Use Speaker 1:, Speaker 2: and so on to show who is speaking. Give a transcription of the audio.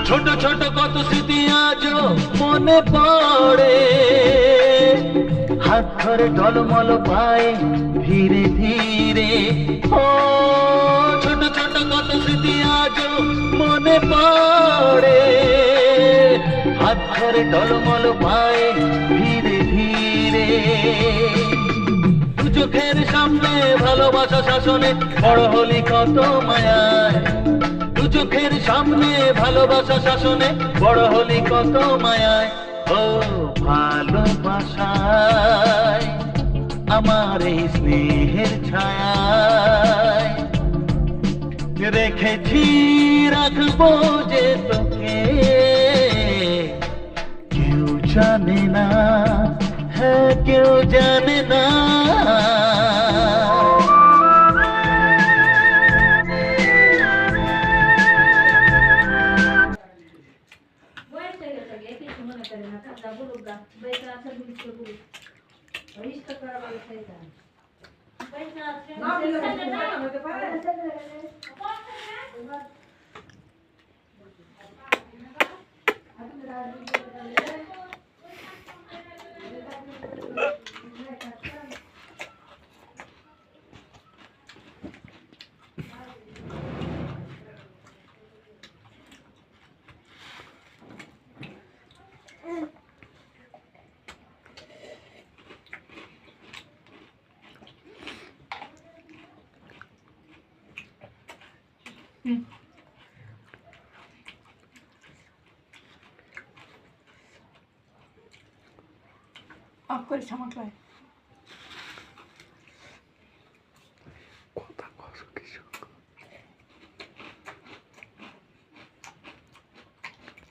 Speaker 1: ছোট ছোট কত স্মৃতি আজও মনে পড়ে, হাত ধরে টলমল পায়ে ধীরে ধীরে। ও ছোট ছোট কত স্মৃতি আজও মনে পড়ে, হাত ধরে টলমল পায়ে ধীরে ধীরে। দু চোখের সামনে ভালোবাসা শাসনে বড় হলি কত মায়ায়, দু চোখের সামনে ভালোবাসা শাসনে বড় হলি কত মায়ায়। ও ভালোবাসায় আমার এই স্নেহের ছায়ায় রেখেছি, রাখবো যে তোকে, কেউ জানে না, হ্যাঁ কেউ জানে না।
Speaker 2: অফ করে সামাক